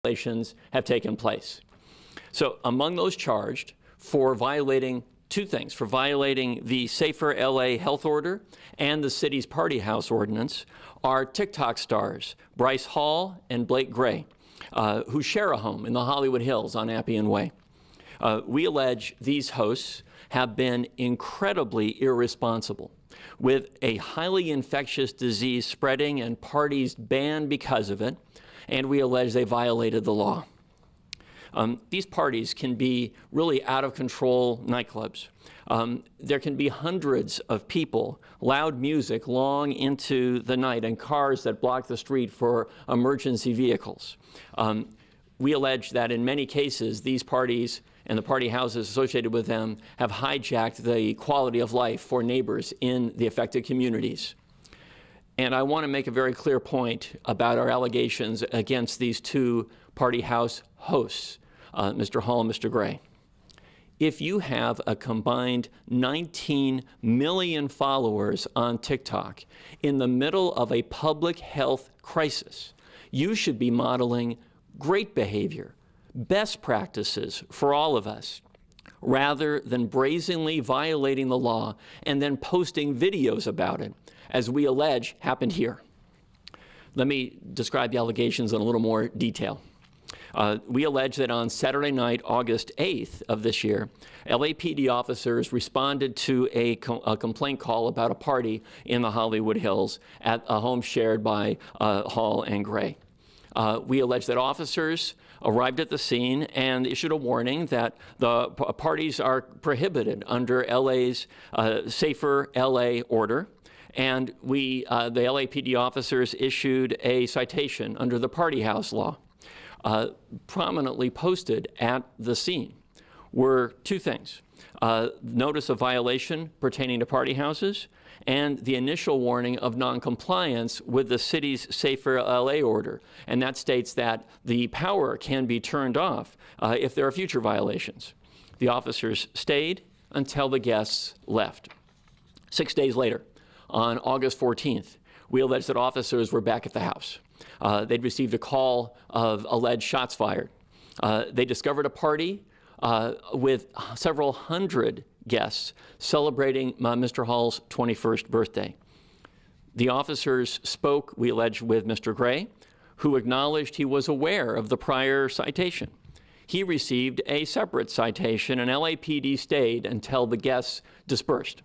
violations have taken place. So among those charged for violating two things, for violating the Safer LA Health Order and the city's party house ordinance, are TikTok stars Bryce Hall and Blake Gray, who share a home in the Hollywood Hills on Appian Way. We allege these hosts have been incredibly irresponsible, with a highly infectious disease spreading and parties banned because of it, and we allege they violated the law. These parties can be really out-of-control nightclubs. There can be hundreds of people, loud music long into the night, and cars that block the street for emergency vehicles. We allege that in many cases, these parties and the party houses associated with them have hijacked the quality of life for neighbors in the affected communities. And I want to make a very clear point about our allegations against these two party house hosts, Mr. Hall and Mr. Gray. If you have a combined 19 million followers on TikTok in the middle of a public health crisis, you should be modeling great behavior, best practices for all of us, rather than brazenly violating the law and then posting videos about it, as we allege happened here. Let me describe the allegations in a little more detail. We allege that on Saturday night, August 8th of this year, LAPD officers responded to a complaint call about a party in the Hollywood Hills at a home shared by Hall and Gray. We allege that officers arrived at the scene and issued a warning that the parties are prohibited under LA's Safer LA order. And the LAPD officers issued a citation under the party house law. Prominently posted at the scene were two things: notice of violation pertaining to party houses and the initial warning of noncompliance with the city's Safer LA order. And that states that the power can be turned off if there are future violations. The officers stayed until the guests left. 6 days later, on August 14th, we allege that officers were back at the house. They'd received a call of alleged shots fired. They discovered a party with several hundred guests celebrating Mr. Hall's 21st birthday. The officers spoke, we allege, with Mr. Gray, who acknowledged he was aware of the prior citation. He received a separate citation, and LAPD stayed until the guests dispersed.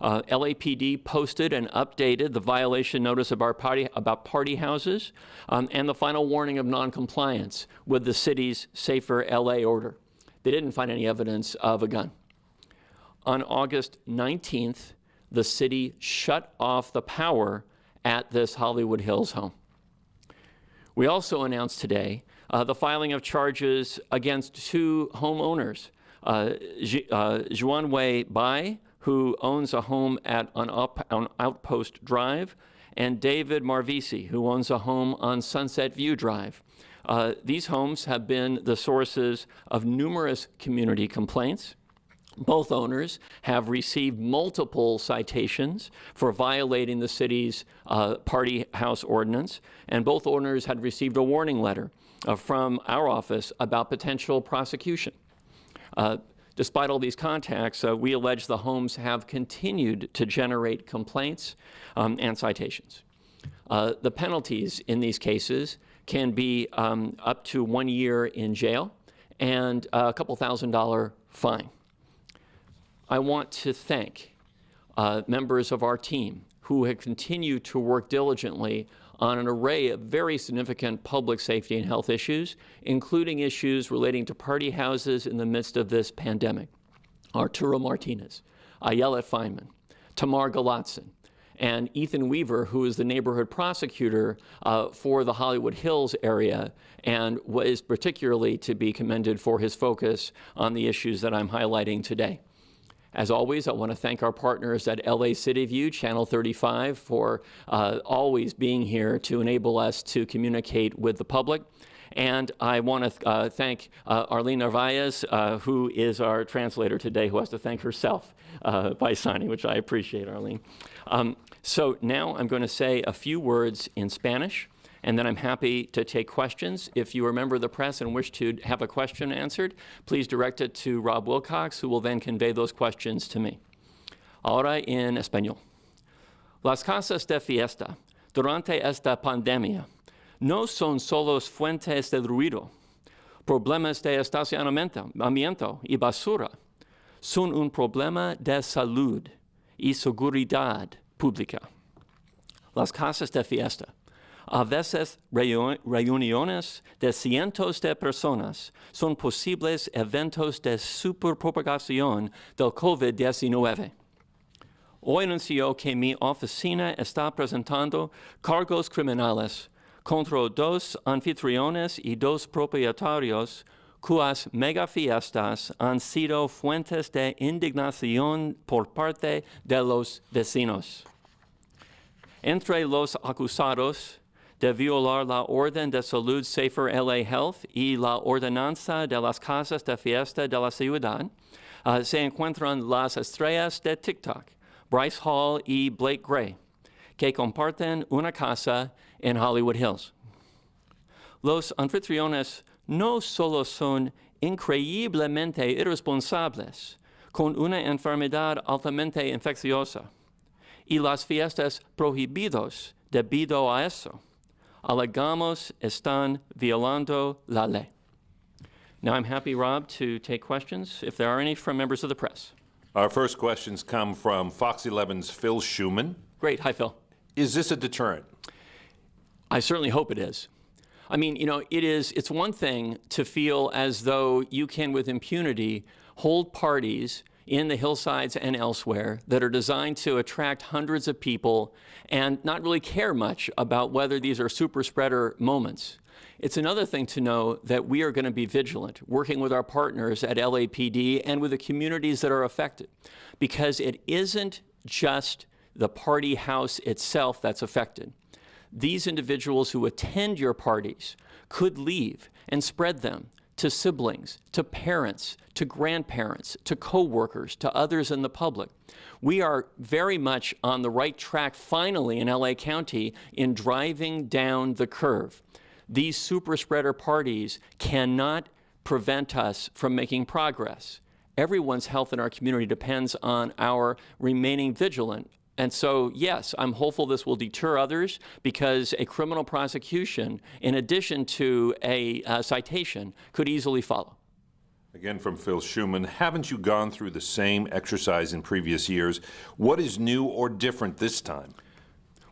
LAPD posted and updated the violation notice about party houses and the final warning of noncompliance with the city's Safer LA order. They didn't find any evidence of a gun. On August 19th, the city shut off the power at this Hollywood Hills home. We also announced today the filing of charges against two homeowners, Juanwei Bai, who owns a home on Outpost Drive, and David Marvisi, who owns a home on Sunset View Drive. These homes have been the sources of numerous community complaints. Both owners have received multiple citations for violating the city's party house ordinance, and both owners had received a warning letter from our office about potential prosecution. Despite all these contacts, we allege the homes have continued to generate complaints and citations. The penalties in these cases can be up to 1 year in jail and a couple $1,000 fine. I want to thank members of our team who have continued to work diligently on an array of very significant public safety and health issues, including issues relating to party houses in the midst of this pandemic. Arturo Martinez, Ayelet Feynman, Tamar Galatzin, and Ethan Weaver, who is the neighborhood prosecutor for the Hollywood Hills area and is particularly to be commended for his focus on the issues that I'm highlighting today. As always, I want to thank our partners at LA City View, Channel 35, for always being here to enable us to communicate with the public. And I want to thank Arlene Narvaez, who is our translator today, who has to thank herself by signing, which I appreciate, Arlene. So now I'm going to say a few words in Spanish, and then I'm happy to take questions. If you are a member of the press and wish to have a question answered, please direct it to Rob Wilcox, who will then convey those questions to me. Ahora en español. Las casas de fiesta durante esta pandemia no son solo fuentes de ruido, problemas de estacionamiento y basura. Son un problema de salud y seguridad pública. Las casas de fiesta, a veces reuniones de cientos de personas, son posibles eventos de superpropagación del COVID-19. Hoy anunció que mi oficina está presentando cargos criminales contra 2 anfitriones y 2 propietarios cuyas megafiestas han sido fuentes de indignación por parte de los vecinos. Entre los acusados de violar la Orden de Salud Safer LA Health y la Ordenanza de las Casas de Fiesta de la Ciudad, se encuentran las estrellas de TikTok, Bryce Hall y Blake Gray, que comparten una casa en Hollywood Hills. Los anfitriones no solo son increíblemente irresponsables con una enfermedad altamente infecciosa y las fiestas prohibidos debido a eso, alegamos están violando la ley. Now I'm happy, Rob, to take questions, if there are any, from members of the press. Our first questions come from Fox 11's Phil Schuman. Great. Hi, Phil. Is this a deterrent? I certainly hope it is. I mean, you know, it's one thing to feel as though you can, with impunity, hold parties in the hillsides and elsewhere that are designed to attract hundreds of people and not really care much about whether these are super spreader moments. It's another thing to know that we are going to be vigilant, working with our partners at LAPD and with the communities that are affected, because it isn't just the party house itself that's affected. These individuals who attend your parties could leave and spread them to siblings, to parents, to grandparents, to coworkers, to others in the public. We are very much on the right track, finally, in LA County in driving down the curve. These super spreader parties cannot prevent us from making progress. Everyone's health in our community depends on our remaining vigilant. And so, yes, I'm hopeful this will deter others, because a criminal prosecution, in addition to a citation, could easily follow. Again, from Phil Schuman, haven't you gone through the same exercise in previous years? What is new or different this time?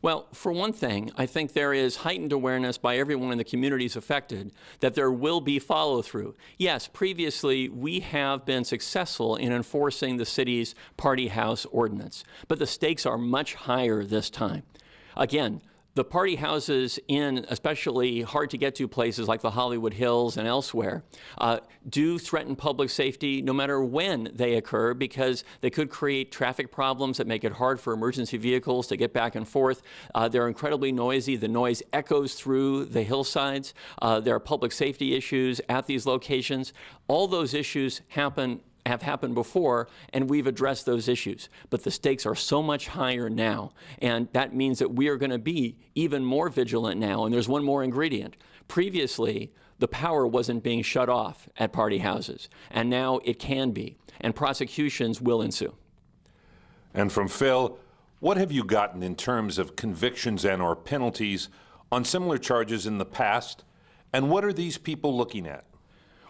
Well, for one thing, I think there is heightened awareness by everyone in the communities affected that there will be follow-through. Yes, previously we have been successful in enforcing the city's party house ordinance, but the stakes are much higher this time. Again, the party houses in especially hard-to-get-to places like the Hollywood Hills and elsewhere do threaten public safety no matter when they occur, because they could create traffic problems that make it hard for emergency vehicles to get back and forth. They're incredibly noisy. The noise echoes through the hillsides. There are public safety issues at these locations. All those issues have happened before, and we've addressed those issues. But the stakes are so much higher now, and that means that we are going to be even more vigilant now. And there's one more ingredient. Previously, the power wasn't being shut off at party houses, and now it can be, and prosecutions will ensue. And from Phil, what have you gotten in terms of convictions and/or penalties on similar charges in the past, and what are these people looking at?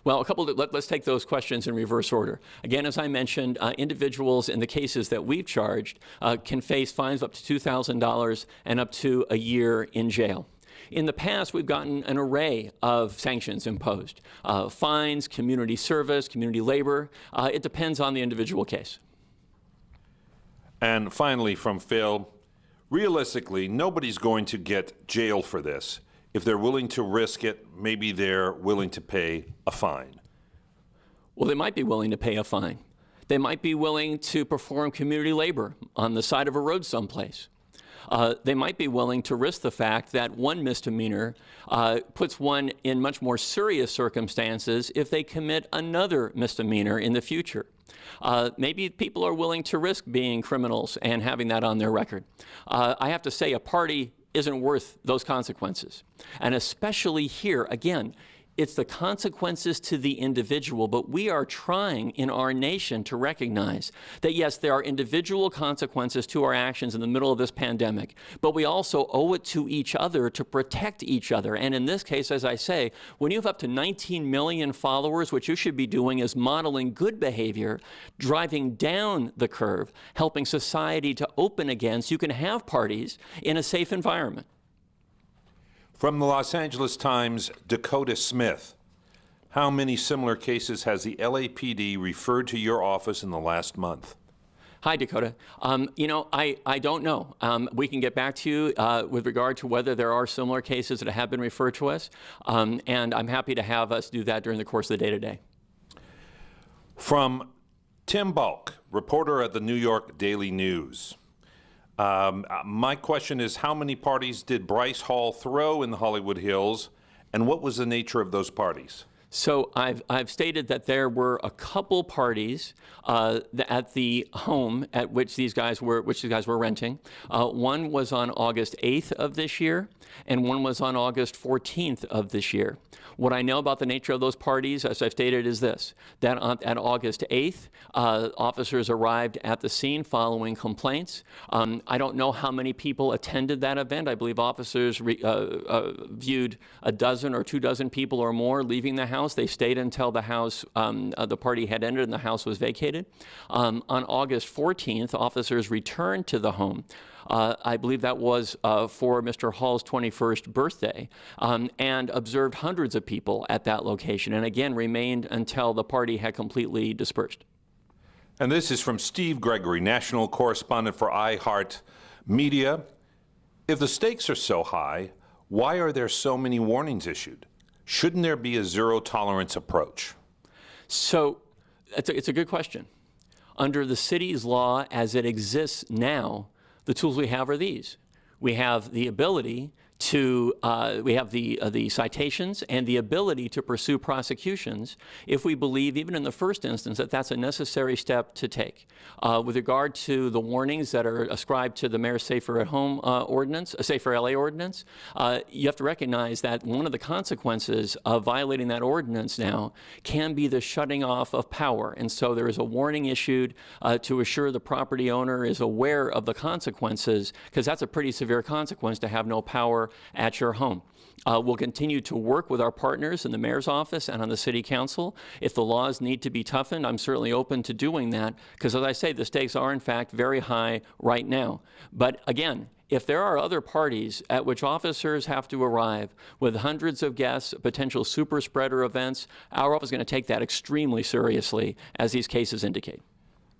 Well, let's take those questions in reverse order. Again, as I mentioned, individuals in the cases that we've charged can face fines of up to $2,000 and up to a year in jail. In the past, we've gotten an array of sanctions imposed. Fines, community service, community labor. It depends on the individual case. And finally, from Phil, realistically, nobody's going to get jail for this. If they're willing to risk it, maybe they're willing to pay a fine. Well, they might be willing to pay a fine. They might be willing to perform community labor on the side of a road someplace. They might be willing to risk the fact that one misdemeanor puts one in much more serious circumstances if they commit another misdemeanor in the future. Maybe people are willing to risk being criminals and having that on their record. I have to say, a party isn't worth those consequences. And especially here, again, it's the consequences to the individual, but we are trying in our nation to recognize that, yes, there are individual consequences to our actions in the middle of this pandemic, but we also owe it to each other to protect each other. And in this case, as I say, when you have up to 19 million followers, what you should be doing is modeling good behavior, driving down the curve, helping society to open again so you can have parties in a safe environment. From the Los Angeles Times, Dakota Smith. How many similar cases has the LAPD referred to your office in the last month? Hi, Dakota. I don't know. We can get back to you with regard to whether there are similar cases that have been referred to us, and I'm happy to have us do that during the course of the day today. From Tim Bulk, reporter at the New York Daily News. My question is, how many parties did Bryce Hall throw in the Hollywood Hills, and what was the nature of those parties? So I've stated that there were a couple parties at the home at which these guys were renting. One was on August 8th of this year, and one was on August 14th of this year. What I know about the nature of those parties, as I've stated, is this: that at August 8th, officers arrived at the scene following complaints. I don't know how many people attended that event. I believe officers viewed a dozen or 24 people or more leaving the house. They stayed until the house, the party had ended and the house was vacated. On August 14th, officers returned to the home. I believe that was for Mr. Hall's 21st birthday, and observed hundreds of people at that location, and again remained until the party had completely dispersed. And this is from Steve Gregory, national correspondent for iHeart Media. If the stakes are so high, why are there so many warnings issued? Shouldn't there be a zero-tolerance approach? So it's a good question. Under the city's law as it exists now, the tools we have are these. We have the ability to, we have the citations and the ability to pursue prosecutions if we believe, even in the first instance, that that's a necessary step to take. With regard to the warnings that are ascribed to the Mayor's Safer at Home ordinance, Safer LA ordinance, you have to recognize that one of the consequences of violating that ordinance now can be the shutting off of power. And so there is a warning issued to assure the property owner is aware of the consequences, because that's a pretty severe consequence to have no power at your home. We'll continue to work with our partners in the mayor's office and on the city council. If the laws need to be toughened, I'm certainly open to doing that, because as I say, the stakes are in fact very high right now. But again, if there are other parties at which officers have to arrive with hundreds of guests, potential super spreader events, our office is going to take that extremely seriously, as these cases indicate.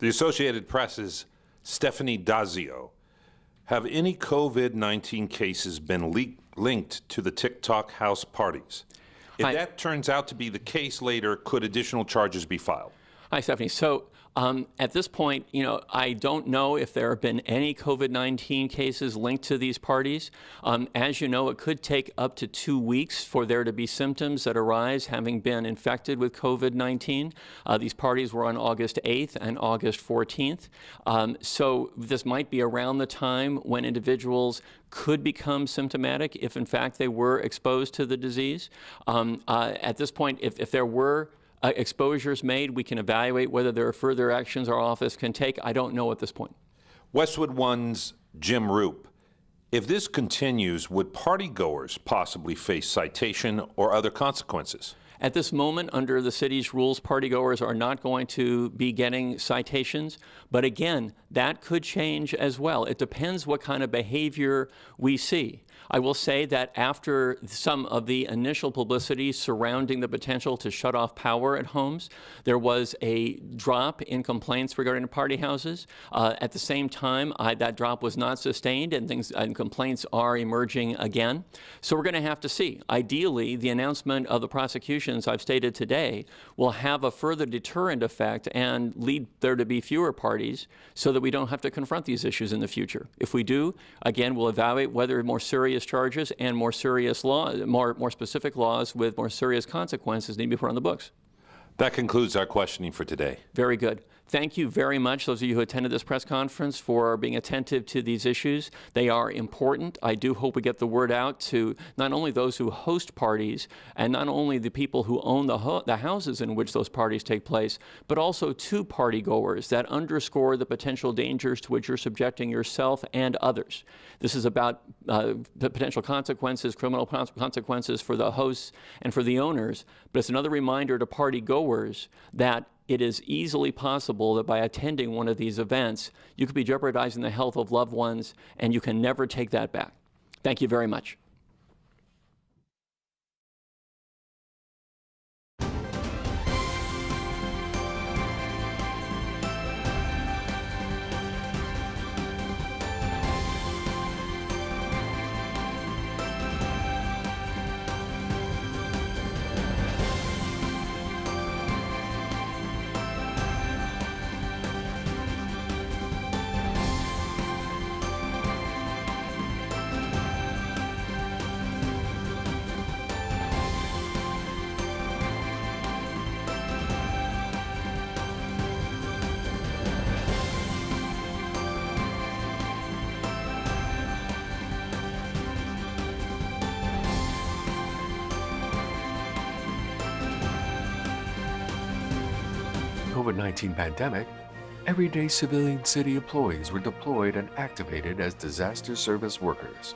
The Associated Press's Stephanie Dazio. Have any COVID-19 cases been linked to the TikTok house parties? If that turns out to be the case later, could additional charges be filed? Hi, Stephanie. So at this point, I don't know if there have been any COVID-19 cases linked to these parties. As you know, it could take up to 2 weeks for there to be symptoms that arise having been infected with COVID-19. These parties were on August 8th and August 14th. So this might be around the time when individuals could become symptomatic if, in fact, they were exposed to the disease. At this point, if there were exposures made, we can evaluate whether there are further actions our office can take. I don't know at this point. Westwood One's Jim Roop. If this continues, would partygoers possibly face citation or other consequences? At this moment, under the city's rules, partygoers are not going to be getting citations. But again, that could change as well. It depends what kind of behavior we see. I will say that after some of the initial publicity surrounding the potential to shut off power at homes, there was a drop in complaints regarding party houses. At the same time, that drop was not sustained, and complaints are emerging again. So we're going to have to see. Ideally, the announcement of the prosecutions I've stated today will have a further deterrent effect and lead there to be fewer parties, so that we don't have to confront these issues in the future. If we do, again, we'll evaluate whether more serious charges and more serious more specific laws with more serious consequences need to be put on the books. That concludes our questioning for today. Very good. Thank you very much, those of you who attended this press conference, for being attentive to these issues. They are important. I do hope we get the word out to not only those who host parties and not only the people who own the houses in which those parties take place, but also to party goers that underscore the potential dangers to which you're subjecting yourself and others. This is about the potential consequences, criminal consequences for the hosts and for the owners, but it's another reminder to party goers that it is easily possible that by attending one of these events, you could be jeopardizing the health of loved ones, and you can never take that back. Thank you very much. COVID-19 pandemic, everyday civilian city employees were deployed and activated as disaster service workers.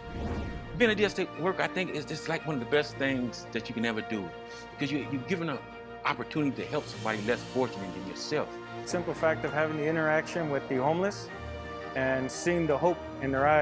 Being a district worker, I think, is just like one of the best things that you can ever do, because you're given an opportunity to help somebody less fortunate than yourself. Simple fact of having the interaction with the homeless and seeing the hope in their eyes